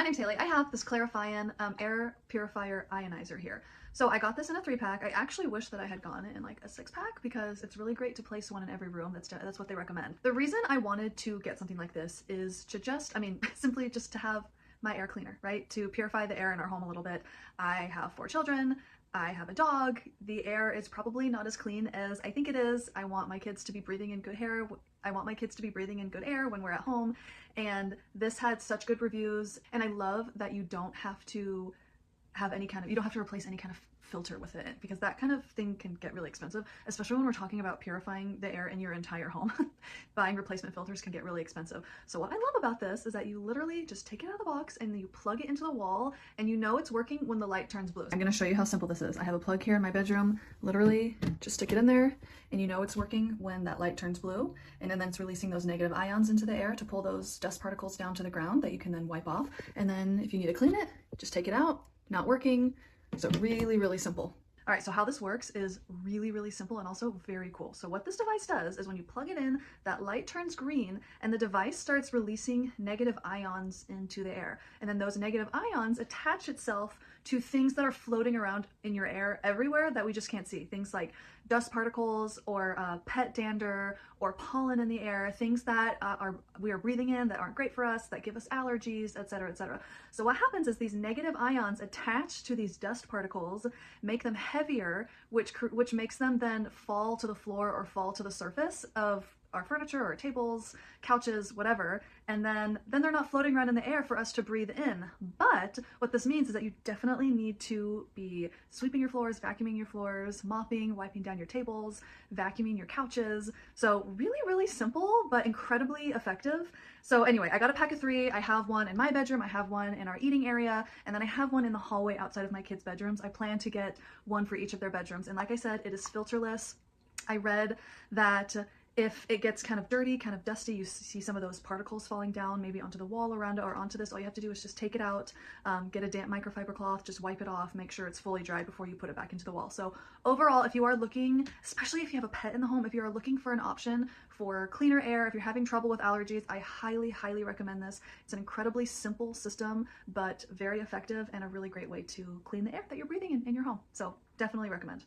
My name's Haley. I have this Clarifion air purifier ionizer here. So I got this in a 3-pack. I actually wish that I had gone in like a 6-pack because it's really great to place one in every room. That's what they recommend. The reason I wanted to get something like this is to simply just to have my air cleaner, right? To purify the air in our home a little bit. I have 4 children. I have a dog. The air is probably not as clean as I think it is. I want my kids to be breathing in good air. I want my kids to be breathing in good air when we're at home. And this had such good reviews. And I love that you don't have to you don't have to replace any kind of filter with it, because that kind of thing can get really expensive, especially when we're talking about purifying the air in your entire home. Buying replacement filters can get really expensive. So what I love about this is that you literally just take it out of the box and you plug it into the wall, and you know it's working when the light turns blue. I'm gonna show you how simple this is. I have a plug here in my bedroom. Literally just stick it in there and you know it's working when that light turns blue, and then it's releasing those negative ions into the air to pull those dust particles down to the ground that you can then wipe off. And then if you need to clean it, just take it out. Not working. So really, really simple. All right, so how this works is really, really simple and also very cool. So what this device does is when you plug it in, that light turns green and the device starts releasing negative ions into the air. And then those negative ions attach itself to things that are floating around in your air everywhere that we just can't see. Things like dust particles or pet dander or pollen in the air, things that we are breathing in that aren't great for us, that give us allergies, etc., etc. So what happens is these negative ions attach to these dust particles, make them heavier, which makes them then fall to the floor or fall to the surface of our furniture or tables, couches, whatever, and then they're not floating around in the air for us to breathe in. But what this means is that you definitely need to be sweeping your floors, vacuuming your floors, mopping, wiping down your tables, vacuuming your couches. So really, really simple, but incredibly effective. So anyway, I got a pack of 3. I have one in my bedroom, I have one in our eating area, and then I have one in the hallway outside of my kids' bedrooms. I plan to get one for each of their bedrooms. And like I said, it is filterless. I read that if it gets kind of dirty, kind of dusty, you see some of those particles falling down maybe onto the wall around it or onto this, all you have to do is just take it out, get a damp microfiber cloth, just wipe it off, make sure it's fully dried before you put it back into the wall. So overall, if you are looking, especially if you have a pet in the home, if you are looking for an option for cleaner air, if you're having trouble with allergies, I highly, highly recommend this. It's an incredibly simple system, but very effective and a really great way to clean the air that you're breathing in your home. So definitely recommend.